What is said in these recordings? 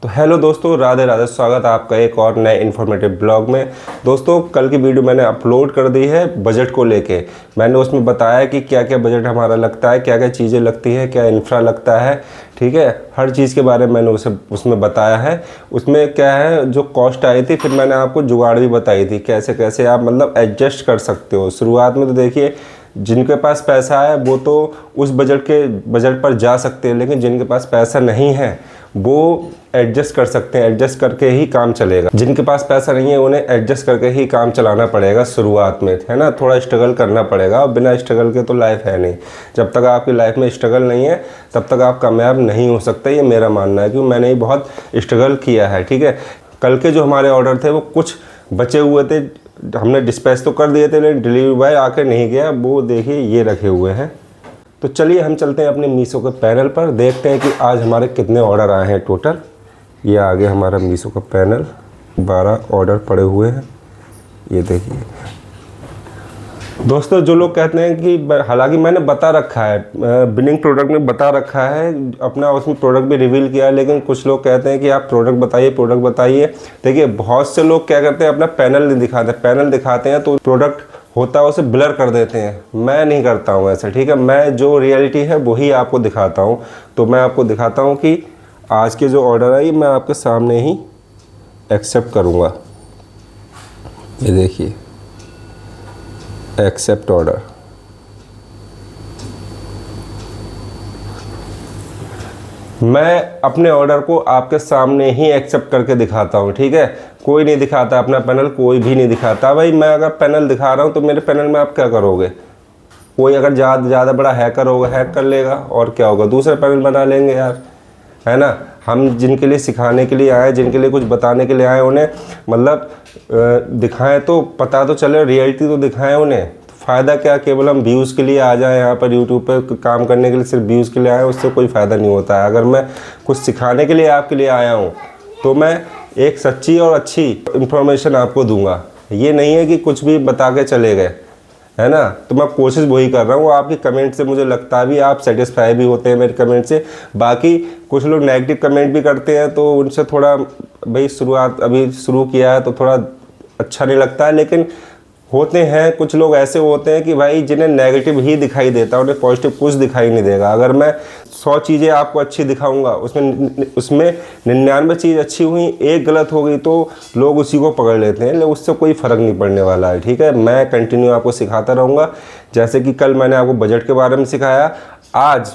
तो हेलो दोस्तों, राधे राधे। स्वागत है आपका एक और नए इन्फॉर्मेटिव ब्लॉग में। दोस्तों, कल की वीडियो मैंने अपलोड कर दी है बजट को लेके। मैंने उसमें बताया कि क्या क्या बजट हमारा लगता है, क्या क्या चीज़ें लगती हैं, क्या इंफ्रा लगता है, ठीक है। हर चीज़ के बारे में मैंने उसमें बताया है। उसमें क्या है, जो कॉस्ट आई थी, फिर मैंने आपको जुगाड़ भी बताई थी कैसे कैसे आप मतलब एडजस्ट कर सकते हो। शुरुआत में तो देखिए, जिनके पास पैसा है वो तो उस बजट पर जा सकते हैं, लेकिन जिनके पास पैसा नहीं है वो एडजस्ट कर सकते हैं। एडजस्ट करके ही काम चलेगा। जिनके पास पैसा नहीं है उन्हें एडजस्ट करके ही काम चलाना पड़ेगा शुरुआत में, है ना। थोड़ा स्ट्रगल करना पड़ेगा और बिना स्ट्रगल के तो लाइफ है नहीं। जब तक आपकी लाइफ में स्ट्रगल नहीं है तब तक आप कामयाब नहीं हो सकते, ये मेरा मानना है, क्योंकि मैंने ही बहुत स्ट्रगल किया है, ठीक है। कल के जो हमारे ऑर्डर थे वो कुछ बचे हुए थे, हमने डिस्पैच तो कर दिए थे, लेकिन डिलीवरी बॉय आकर नहीं गया। वो देखिए ये रखे हुए हैं। तो चलिए हम चलते हैं अपने मीशो के पैनल पर, देखते हैं कि आज हमारे कितने ऑर्डर आए हैं टोटल। ये आगे हमारा मीशो का पैनल, 12 ऑर्डर पड़े हुए हैं, ये देखिए। दोस्तों, जो लोग कहते हैं कि हालांकि मैंने बता रखा है, बिलिंग प्रोडक्ट में बता रखा है अपना, उसमें प्रोडक्ट भी रिवील किया है, लेकिन कुछ लोग कहते हैं कि आप प्रोडक्ट बताइए। देखिए, बहुत से लोग क्या करते हैं, अपना पैनल नहीं दिखाते। पैनल दिखाते हैं तो प्रोडक्ट होता है उसे ब्लर कर देते हैं। मैं नहीं करता हूँ ऐसा, ठीक है। मैं जो रियलिटी है वही आपको दिखाता हूँ। तो मैं आपको दिखाता हूँ कि आज के जो ऑर्डर है मैं आपके सामने ही एक्सेप्ट करूँगा। ये देखिए, एक्सेप्ट ऑर्डर। मैं अपने ऑर्डर को आपके सामने ही एक्सेप्ट करके दिखाता हूँ, ठीक है। कोई नहीं दिखाता अपना पैनल, कोई भी नहीं दिखाता भाई। मैं अगर पैनल दिखा रहा हूँ तो मेरे पैनल में आप क्या करोगे? कोई अगर ज़्यादा बड़ा हैकर होगा, हैक कर लेगा, और क्या होगा, दूसरा पैनल बना लेंगे यार, है ना। हम जिनके लिए सिखाने के लिए आए, जिनके लिए कुछ बताने के लिए आए, उन्हें मतलब दिखाएं तो पता तो चले, रियलिटी तो दिखाएं उन्हें। फ़ायदा क्या, केवल हम व्यूज़ के लिए आ जाएं यहाँ पर यूट्यूब पर काम करने के लिए, सिर्फ व्यूज़ के लिए आए, उससे कोई फ़ायदा नहीं होता है। अगर मैं कुछ सिखाने के लिए आपके लिए आया हूँ तो मैं एक सच्ची और अच्छी इन्फॉर्मेशन आपको दूंगा। ये नहीं है कि कुछ भी बता के चले गए, है ना। तो मैं कोशिश वही कर रहा हूँ। आपके कमेंट से मुझे लगता है भी आप सेटिस्फाई भी होते हैं मेरे कमेंट से। बाकी कुछ लोग नेगेटिव कमेंट भी करते हैं, तो उनसे थोड़ा भाई, शुरुआत अभी शुरू किया है तो थोड़ा अच्छा नहीं लगता है। लेकिन होते हैं कुछ लोग ऐसे होते हैं कि भाई जिन्हें नेगेटिव ही दिखाई देता है, उन्हें पॉजिटिव कुछ दिखाई नहीं देगा। अगर मैं 100 चीज़ें आपको अच्छी दिखाऊंगा, उसमें 99 चीज़ अच्छी हुई, एक गलत हो गई, तो लोग उसी को पकड़ लेते हैं, लेकिन उससे कोई फ़र्क नहीं पड़ने वाला है, ठीक है। मैं कंटिन्यू आपको सिखाता रहूँगा। जैसे कि कल मैंने आपको बजट के बारे में सिखाया। आज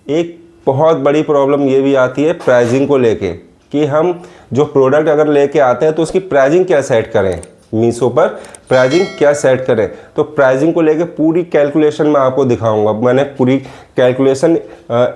एक बहुत बड़ी प्रॉब्लम ये भी आती है प्राइजिंग को लेके, कि हम जो प्रोडक्ट अगर लेके आते हैं तो उसकी प्राइजिंग क्या सेट करें, मीशो पर प्राइजिंग क्या सेट करें। तो प्राइजिंग को लेके पूरी कैलकुलेशन मैं आपको दिखाऊंगा। मैंने पूरी कैलकुलेशन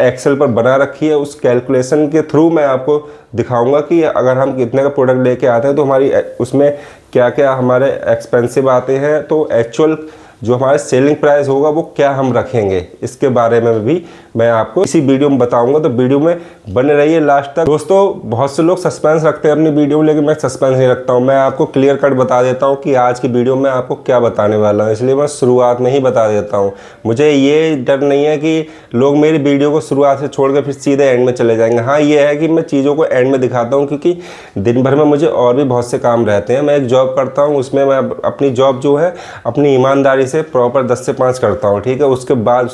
एक्सेल पर बना रखी है। उस कैलकुलेशन के थ्रू मैं आपको दिखाऊंगा कि अगर हम कितने का प्रोडक्ट लेके आते हैं तो हमारी उसमें क्या क्या हमारे एक्सपेंसिव आते हैं, तो एक्चुअल जो हमारा सेलिंग प्राइस होगा वो क्या हम रखेंगे, इसके बारे में भी मैं आपको इसी वीडियो में बताऊंगा। तो वीडियो में बने रहिए लास्ट तक। दोस्तों, बहुत से लोग सस्पेंस रखते हैं अपनी वीडियो में, लेकिन मैं सस्पेंस नहीं रखता हूं। मैं आपको क्लियर कट बता देता हूं कि आज की वीडियो में आपको क्या बताने वाला हूं, इसलिए मैं शुरुआत में ही बता देता हूँ। मुझे ये डर नहीं है कि लोग मेरी वीडियो को शुरुआत से छोड़ कर फिर सीधे एंड में चले जाएंगे। हाँ, ये है कि मैं चीज़ों को एंड में दिखाता हूँ, क्योंकि दिन भर में मुझे और भी बहुत से काम रहते हैं। मैं एक जॉब करता हूँ, उसमें मैं अपनी जॉब जो है अपनी ईमानदारी से प्रॉपर 10 से 5 करता हूँ, ठीक है। उसके बाद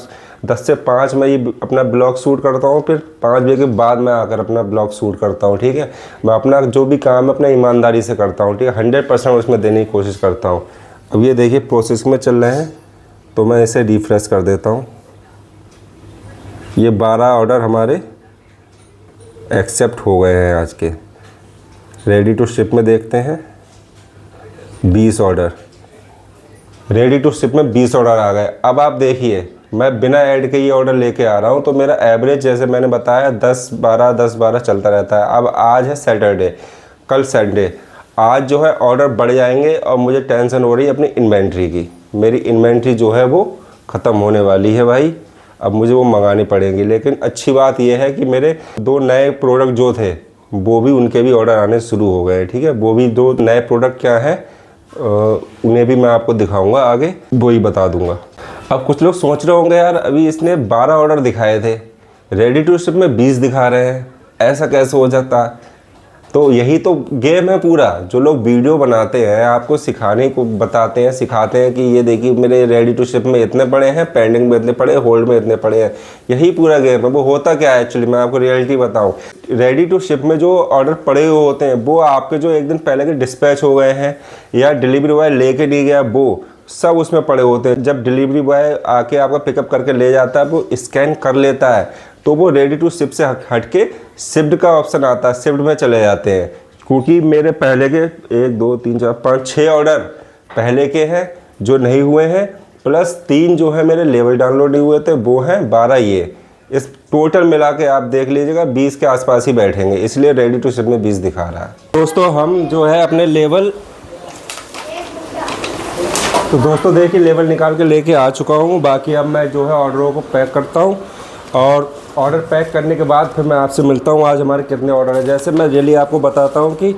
10 से 5 मैं ये अपना ब्लॉग शूट करता हूँ, फिर 5 बजे के बाद मैं आकर अपना ब्लॉग शूट करता हूँ, ठीक है। मैं अपना जो भी काम है अपना ईमानदारी से करता हूँ, ठीक है। 100% उसमें देने की कोशिश करता हूँ। अब ये देखिए प्रोसेसिंग में चल रहे हैं, तो मैं इसे रिफ्रेश कर देता हूँ। ये 12 ऑर्डर हमारे एक्सेप्ट हो गए हैं आज के। रेडी टू शिप में देखते हैं, 20 ऑर्डर रेडी टू शिप में 20 ऑर्डर आ गए। अब आप देखिए, मैं बिना ऐड के ये ऑर्डर लेके आ रहा हूँ, तो मेरा एवरेज जैसे मैंने बताया 10-12 चलता रहता है। अब आज है सैटरडे, कल संडे, आज जो है ऑर्डर बढ़ जाएंगे और मुझे टेंशन हो रही है अपनी इन्वेंट्री की। मेरी इन्वेंट्री जो है वो ख़त्म होने वाली है भाई, अब मुझे वो मंगानी पड़ेंगी। लेकिन अच्छी बात यह है कि मेरे 2 नए प्रोडक्ट जो थे वो भी, उनके भी ऑर्डर आने शुरू हो गए, ठीक है। वो भी 2 नए प्रोडक्ट क्या हैं उन्हें भी मैं आपको दिखाऊंगा, आगे वो ही बता दूंगा। अब कुछ लोग सोच रहे होंगे यार, अभी इसने 12 ऑर्डर दिखाए थे, रेडी टू शिप में 20 दिखा रहे हैं, ऐसा कैसे हो जाता तो यही तो गेम है पूरा। जो लोग वीडियो बनाते हैं, आपको सिखाने को बताते हैं, सिखाते हैं कि ये देखिए मेरे रेडी टू शिप में इतने पड़े हैं, पेंडिंग में इतने पड़े, होल्ड में इतने पड़े हैं, यही पूरा गेम है। वो होता क्या है एक्चुअली, मैं आपको रियलिटी बताऊं, रेडी टू शिप में जो ऑर्डर पड़े हुए होते हैं वो आपके जो एक दिन पहले के डिस्पैच हो गए हैं या डिलीवरी बॉय लेके नहीं गया, वो सब उसमें पड़े होते हैं। जब डिलीवरी बॉय आके आपका पिकअप करके ले जाता है, वो स्कैन कर लेता है, तो वो रेडी टू शिप से हट के शिप्ड का ऑप्शन आता है, शिप्ड में चले जाते हैं। क्योंकि मेरे पहले के 1 2 3 4 5 6 ऑर्डर पहले के हैं जो नहीं हुए हैं, प्लस 3 जो है मेरे लेवल डाउनलोड नहीं हुए थे, वो हैं 12 ये। इस टोटल मिला के आप देख लीजिएगा 20 के आसपास ही बैठेंगे, इसलिए रेडी टू शिप में 20 दिखा रहा है। दोस्तों हम जो है अपने लेवल, तो दोस्तों देखिए लेवल निकाल के लेके आ चुका हूँ। बाकी अब मैं जो है ऑर्डरों को पैक करता हूँ और ऑर्डर पैक करने के बाद फिर मैं आपसे मिलता हूँ आज हमारे कितने ऑर्डर हैं। जैसे मैं डेली आपको बताता हूँ कि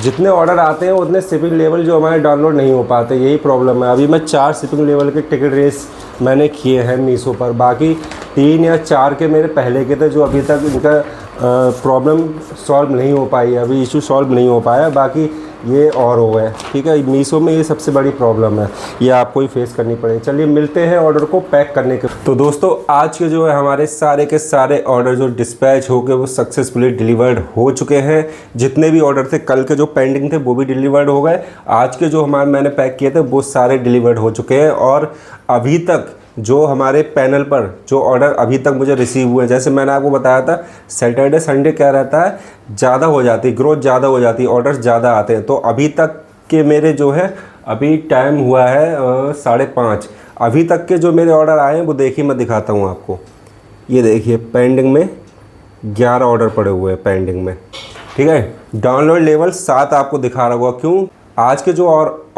जितने ऑर्डर आते हैं उतने शिपिंग लेवल जो हमारे डाउनलोड नहीं हो पाते, यही प्रॉब्लम है। अभी मैं 4 शिपिंग लेवल के टिकट रेस मैंने किए हैं मीशो पर, बाकी 3 या 4 के मेरे पहले के थे जो अभी तक इनका प्रॉब्लम सॉल्व नहीं हो पाई है, अभी इशू सॉल्व नहीं हो पाया, बाकी ये और हो गए। ठीक है, मीशो में ये सबसे बड़ी प्रॉब्लम है, ये आपको ही फेस करनी पड़ेगी। चलिए मिलते हैं ऑर्डर को पैक करने के। तो दोस्तों आज के जो है हमारे सारे के सारे ऑर्डर जो डिस्पैच हो गए वो सक्सेसफुली डिलीवर्ड हो चुके हैं। जितने भी ऑर्डर थे कल के जो पेंडिंग थे वो भी डिलीवर्ड हो गए। आज के जो मैंने पैक किए थे वो सारे डिलीवर्ड हो चुके हैं। और अभी तक जो हमारे पैनल पर जो ऑर्डर अभी तक मुझे रिसीव हुए हैं, जैसे मैंने आपको बताया था सैटरडे संडे क्या रहता है, ज़्यादा हो जाती है ग्रोथ, ज़्यादा हो जाती है, ऑर्डर्स ज़्यादा आते हैं। तो अभी तक के मेरे जो है, अभी टाइम हुआ है 5:30, अभी तक के जो मेरे ऑर्डर आए हैं वो देखिए मैं दिखाता हूँ आपको। ये देखिए पेंडिंग में 11 ऑर्डर पड़े हुए हैं पेंडिंग में। ठीक है, डाउनलोड लेवल 7 आपको दिखा रहा होगा। क्यों? आज के जो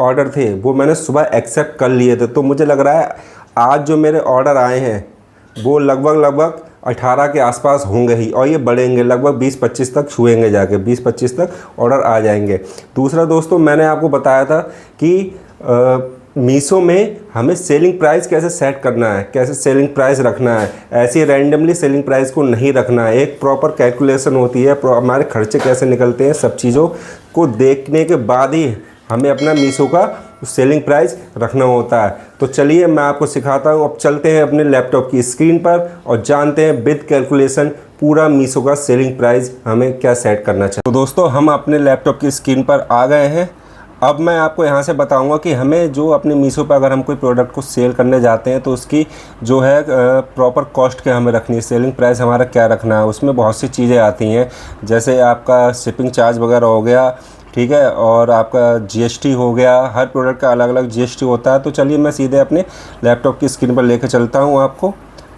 ऑर्डर थे वो मैंने सुबह एक्सेप्ट कर लिए थे, तो मुझे लग रहा है आज जो मेरे ऑर्डर आए हैं वो लगभग 18 के आसपास होंगे ही, और ये बढ़ेंगे, लगभग 20-25 तक छुएंगे, जाके 20-25 तक ऑर्डर आ जाएंगे। दूसरा दोस्तों मैंने आपको बताया था कि मीशो में हमें सेलिंग प्राइस कैसे सेट करना है, कैसे सेलिंग प्राइस रखना है, ऐसे रैंडमली सेलिंग प्राइस को नहीं रखना है। एक प्रॉपर कैलकुलेशन होती है, हमारे खर्चे कैसे निकलते हैं, सब चीज़ों को देखने के बाद ही हमें अपना मीशो का सेलिंग प्राइस रखना होता है। तो चलिए मैं आपको सिखाता हूँ। अब चलते हैं अपने लैपटॉप की स्क्रीन पर और जानते हैं विद कैलकुलेशन पूरा मीशो का सेलिंग प्राइस हमें क्या सेट करना चाहिए। तो दोस्तों हम अपने लैपटॉप की स्क्रीन पर आ गए हैं। अब मैं आपको यहाँ से बताऊंगा कि हमें जो अपने मीशो पर अगर हम कोई प्रोडक्ट को सेल करने जाते हैं तो उसकी जो है प्रॉपर कॉस्ट क्या हमें रखनी है, सेलिंग प्राइस हमारा क्या रखना है। उसमें बहुत सी चीज़ें आती हैं, जैसे आपका शिपिंग चार्ज वगैरह हो गया, ठीक है, और आपका जीएसटी हो गया। हर प्रोडक्ट का अलग अलग जीएसटी होता है। तो चलिए मैं सीधे अपने लैपटॉप की स्क्रीन पर लेकर चलता हूँ आपको।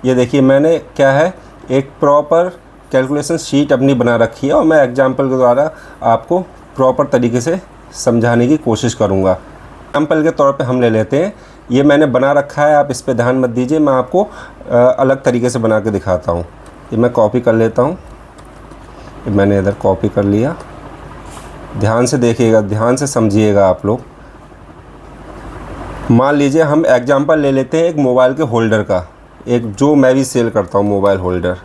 ये देखिए मैंने क्या है, एक प्रॉपर कैलकुलेशन शीट अपनी बना रखी है और मैं एग्जाम्पल के द्वारा आपको प्रॉपर तरीके से समझाने की कोशिश करूँगा। एग्जाम्पल के तौर पे हम ले लेते हैं, ये मैंने बना रखा है, आप इस पे ध्यान मत दीजिए, मैं आपको अलग तरीके से बना के दिखाता हूँ। ये मैं कॉपी कर लेता हूँ, मैंने इधर कॉपी कर लिया। ध्यान से देखिएगा, ध्यान से समझिएगा आप लोग। मान लीजिए हम एग्जाम्पल ले लेते हैं एक मोबाइल के होल्डर का, एक जो मैं भी सेल करता हूँ मोबाइल होल्डर।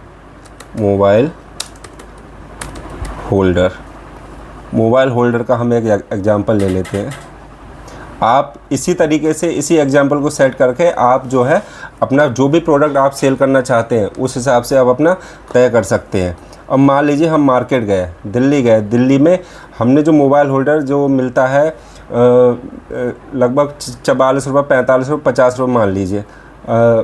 मोबाइल होल्डर का हम एक एग्जाम्पल ले लेते हैं। आप इसी तरीके से इसी एग्जाम्पल को सेट करके आप जो है अपना जो भी प्रोडक्ट आप सेल करना चाहते हैं उस हिसाब से आप अपना तय कर सकते हैं। अब मान लीजिए हम मार्केट गए, दिल्ली में हमने जो मोबाइल होल्डर जो मिलता है लगभग 44 रुपये, 45 रुपये, 50 रुपये मान लीजिए।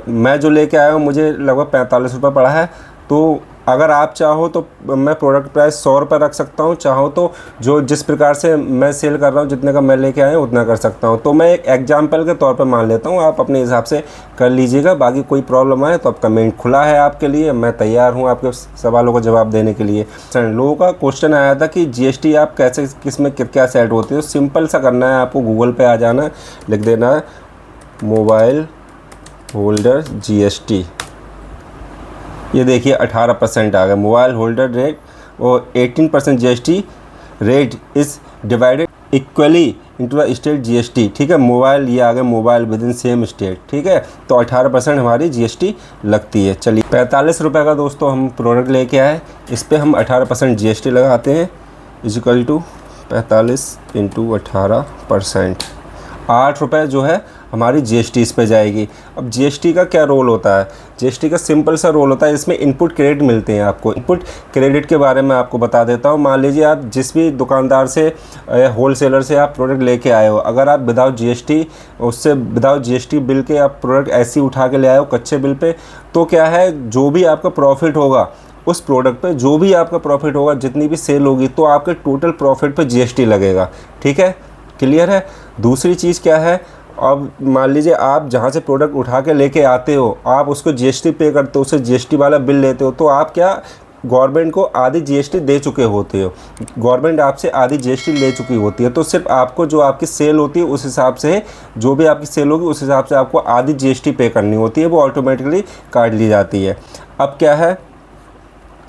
मैं जो लेके आया हूँ मुझे लगभग 45 रुपये पड़ा है। तो अगर आप चाहो तो मैं प्रोडक्ट प्राइस 100 रुपये रख सकता हूँ, चाहो तो जो जिस प्रकार से मैं सेल कर रहा हूँ जितने का मैं लेके आया हूँ उतना कर सकता हूँ। तो मैं एक एग्जाम्पल के तौर पे मान लेता हूँ, आप अपने हिसाब से कर लीजिएगा। बाकी कोई प्रॉब्लम आए तो आप कमेंट खुला है आपके लिए, मैं तैयार हूँ आपके सवालों का जवाब देने के लिए। लोगों का क्वेश्चन आया था कि जीएसटी आप कैसे किस में क्या सेट होती है। तो सिंपल सा करना है, आपको गूगल पर आ जाना है, लिख देना है मोबाइल होल्डर जीएसटी। ये देखिए 18% आ गया मोबाइल होल्डर रेट, और 18% GST rate is divided equally into the state GST. ठीक है, मोबाइल ये आ गया mobile with in same state. ठीक है, तो 18% हमारी जीएसटी लगती है। चलिए 45 रुपये का दोस्तों हम प्रोडक्ट लेके आए, इस पर हम 18% जीएसटी लगाते हैं। Is equal to 45 into 18%। 8 रुपये जो है हमारी जीएसटी इस पे जाएगी। अब जीएसटी का क्या रोल होता है? जीएसटी का सिंपल सा रोल होता है, इसमें इनपुट क्रेडिट मिलते हैं आपको। इनपुट क्रेडिट के बारे में आपको बता देता हूँ। मान लीजिए आप जिस भी दुकानदार से होलसेलर से आप प्रोडक्ट लेके आए हो, अगर आप विदाउट जीएसटी उससे विदाउट जीएसटी बिल के आप प्रोडक्ट ऐसे ही उठा के ले आए हो कच्चे बिल पे, तो क्या है, जो भी आपका प्रॉफिट होगा उस प्रोडक्ट पे, जो भी आपका प्रॉफिट होगा, जितनी भी सेल होगी, तो आपके टोटल प्रॉफिट पे जीएसटी लगेगा। ठीक है, क्लियर है। दूसरी चीज़ क्या है, अब मान लीजिए आप जहाँ से प्रोडक्ट उठा के लेके आते हो, आप उसको जीएसटी पे करते हो, उससे जीएसटी वाला बिल लेते हो, तो आप क्या गवर्नमेंट को आधी जीएसटी दे चुके होते हो। गवर्नमेंट आपसे आधी जीएसटी ले चुकी होती है, तो सिर्फ आपको जो आपकी सेल होती है उस हिसाब से, जो भी आपकी सेल होगी उस हिसाब से आपको आधी जीएसटी पे करनी होती है, वो ऑटोमेटिकली काट ली जाती है। अब क्या है,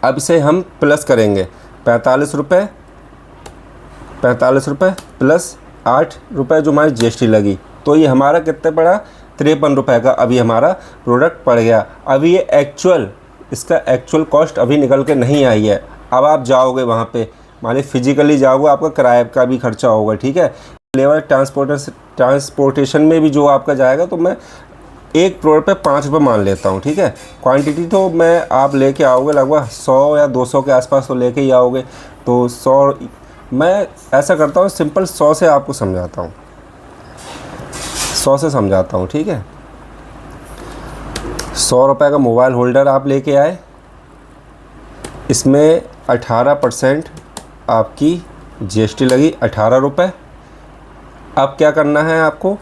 अब इसे हम प्लस करेंगे। 45 रुपये प्लस 8 रुपये जो हमारी जीएसटी लगी, तो ये हमारा कितने पड़ा? 53 रुपये का अभी हमारा प्रोडक्ट पड़ गया। अभी ये इसका एक्चुअल कॉस्ट अभी निकल के नहीं आई है। अब आप जाओगे वहाँ पे, मान लीजिए फिजिकली जाओगे, आपका किराए का भी खर्चा होगा। ठीक है, लेबर ट्रांसपोर्टेशन में भी जो आपका जाएगा, तो मैं एक प्रोडक्ट पे 5 रुपये मान लेता हूँ। ठीक है, क्वांटिटी तो मैं आप लेके आओगे लगभग 100 या 200 के आसपास तो लेके ही आओगे, तो 100 मैं ऐसा करता हूँ, सिंपल 100 से आपको समझाता हूँ, 100 से समझाता हूँ। ठीक है, 100 रुपये का मोबाइल होल्डर आप लेके आए, इसमें 18% आपकी जीएसटी लगी, 18 रुपये। अब क्या करना है आपको,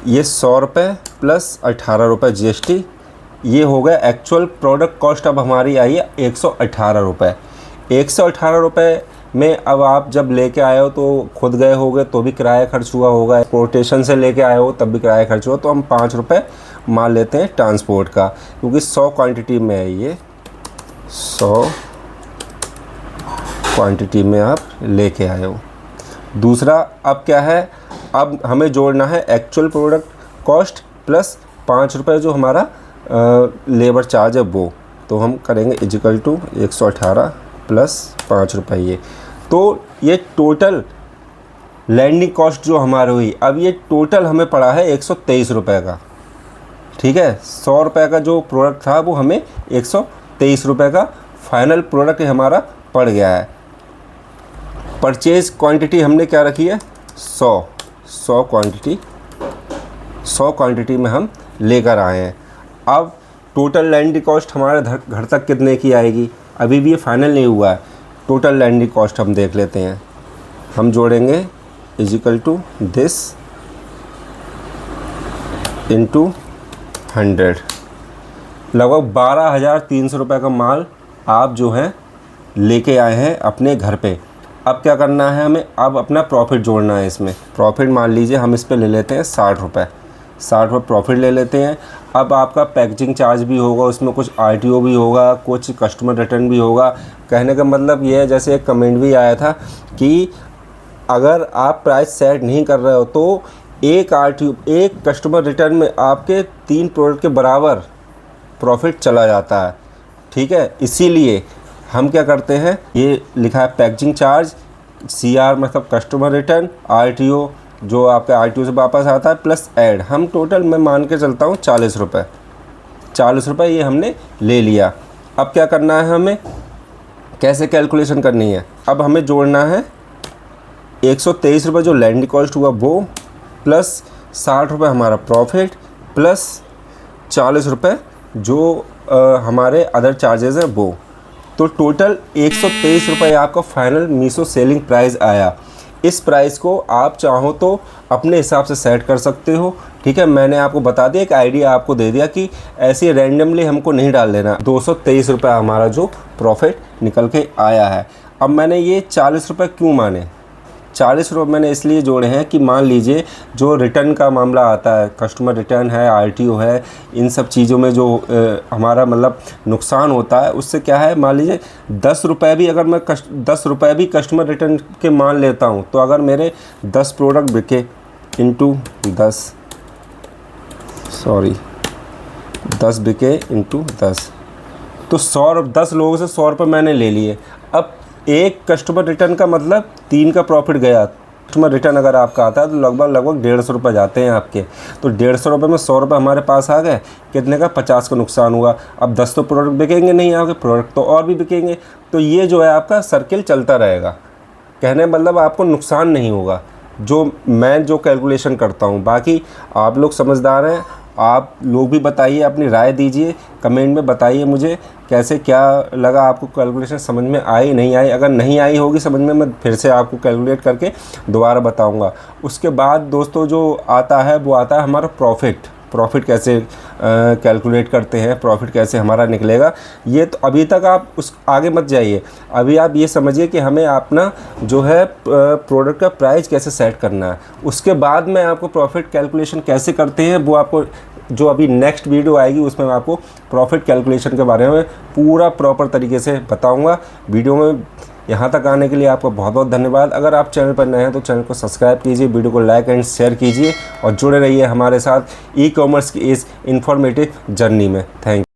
ये 100 रुपये प्लस 18 रुपये जीएसटी, ये हो गया एक्चुअल प्रोडक्ट कॉस्ट। अब हमारी आई है 118 रुपये। 118 रुपये में अब आप जब लेके आए हो तो खुद गए होगे तो भी किराया खर्च हुआ होगा, एक्सपोर्टेशन से लेके आए हो तब भी किराया खर्च हुआ, तो हम 5 रुपये मान लेते हैं ट्रांसपोर्ट का, क्योंकि 100 क्वांटिटी में है, ये 100 क्वांटिटी में आप लेके आए हो। दूसरा अब क्या है, अब हमें जोड़ना है एक्चुअल प्रोडक्ट कॉस्ट प्लस 5 रुपये जो हमारा लेबर चार्ज है वो, तो हम करेंगे इजिकल टू 118 प्लस 5 रुपये। ये तो ये टोटल लैंडिंग कॉस्ट जो हमारी हुई, अब ये टोटल हमें पड़ा है 123 रुपये का। ठीक है, 100 रुपये का जो प्रोडक्ट था वो हमें 123 रुपये का फाइनल प्रोडक्ट हमारा पड़ गया है। परचेज क्वांटिटी हमने क्या रखी है, 100 क्वांटिटी में हम लेकर आए हैं। अब टोटल लैंडिंग कॉस्ट हमारे घर तक कितने की आएगी, अभी भी ये फाइनल नहीं हुआ है। टोटल लैंडिंग कॉस्ट हम देख लेते हैं, हम जोड़ेंगे इजिकल टू दिस इंटू 100, लगभग 12,300 रुपये का माल आप जो है लेके आए हैं अपने घर पे। अब क्या करना है हमें, अब अपना प्रॉफिट जोड़ना है इसमें। प्रॉफिट मान लीजिए हम इस पे ले लेते हैं 60 रुपये, 60 रुपये प्रॉफिट ले लेते हैं। अब आपका पैकेजिंग चार्ज भी होगा, उसमें कुछ आरटीओ भी होगा, कुछ कस्टमर रिटर्न भी होगा। कहने का मतलब ये है, जैसे एक कमेंट भी आया था कि अगर आप प्राइस सेट नहीं कर रहे हो तो एक आरटीओ, एक कस्टमर रिटर्न में आपके 3 प्रोडक्ट के बराबर प्रॉफिट चला जाता है। ठीक है, इसीलिए हम क्या करते हैं, ये लिखा है पैकेजिंग चार्ज, CR मतलब कस्टमर रिटर्न, आरटीओ जो आपका आरटीओ से वापस आता है, प्लस ऐड, हम टोटल मैं मान के चलता हूँ 40 रुपये। 40 रुपये ये हमने ले लिया। अब क्या करना है, हमें कैसे कैलकुलेशन करनी है, अब हमें जोड़ना है 123 रुपये जो लैंड कॉस्ट हुआ वो, प्लस 60 रुपये हमारा प्रॉफिट, प्लस 40 रुपये जो हमारे अदर चार्जेस हैं वो, तो टोटल 123 रुपये आपका फाइनल मीशो सेलिंग प्राइस आया। इस प्राइस को आप चाहो तो अपने हिसाब से सेट कर सकते हो। ठीक है, मैंने आपको बता दिया, एक आइडिया आपको दे दिया कि ऐसे रैंडमली हमको नहीं डाल देना। 223 रुपये हमारा जो प्रॉफिट निकल के आया है। अब मैंने ये 40 रुपये क्यों माने, 40 रुपये मैंने इसलिए जोड़े हैं कि मान लीजिए जो रिटर्न का मामला आता है, कस्टमर रिटर्न है, आरटीओ है, इन सब चीज़ों में जो हमारा मतलब नुकसान होता है, उससे क्या है, मान लीजिए 10 रुपये भी अगर मैं 10 रुपये भी कस्टमर रिटर्न के मान लेता हूँ, तो अगर मेरे 10 प्रोडक्ट बिके इंटू 10 बिके इंटू 10, तो 10 लोगों से 100 रुपये मैंने ले लिए। अब एक कस्टमर रिटर्न का मतलब 3 का प्रॉफिट गया। कस्टमर रिटर्न अगर आपका आता है तो लगभग 150 रुपये जाते हैं आपके। तो 150 रुपये में 100 रुपये हमारे पास आ गए, कितने का 50 का नुकसान हुआ। अब 10 तो प्रोडक्ट बिकेंगे नहीं, आपके प्रोडक्ट तो और भी बिकेंगे। तो ये जो है आपका सर्किल चलता रहेगा। कहने मतलब आपको नुकसान नहीं होगा मैं जो कैलकुलेशन करता हूँ। बाकी आप लोग समझदार हैं, आप लोग भी बताइए, अपनी राय दीजिए, कमेंट में बताइए मुझे कैसे क्या लगा आपको, कैलकुलेशन समझ में आई नहीं आई। अगर नहीं आई होगी समझ में, मैं फिर से आपको कैलकुलेट करके दोबारा बताऊंगा। उसके बाद दोस्तों जो आता है वो आता है हमारा प्रॉफिट कैसे कैलकुलेट करते हैं, प्रॉफिट कैसे हमारा निकलेगा। ये तो अभी तक आप उस आगे मत जाइए, अभी आप ये समझिए कि हमें अपना जो है प्रोडक्ट का प्राइस कैसे सेट करना है। उसके बाद मैं आपको प्रॉफिट कैलकुलेशन कैसे करते हैं वो आपको जो अभी नेक्स्ट वीडियो आएगी उसमें मैं आपको प्रॉफिट कैलकुलेशन के बारे में पूरा प्रॉपर तरीके से बताऊंगा। वीडियो में यहाँ तक आने के लिए आपका बहुत बहुत धन्यवाद। अगर आप चैनल पर नए हैं तो चैनल को सब्सक्राइब कीजिए, वीडियो को लाइक एंड शेयर कीजिए और जुड़े रहिए हमारे साथ ई कॉमर्स की इस इंफॉर्मेटिव जर्नी में। Thank you.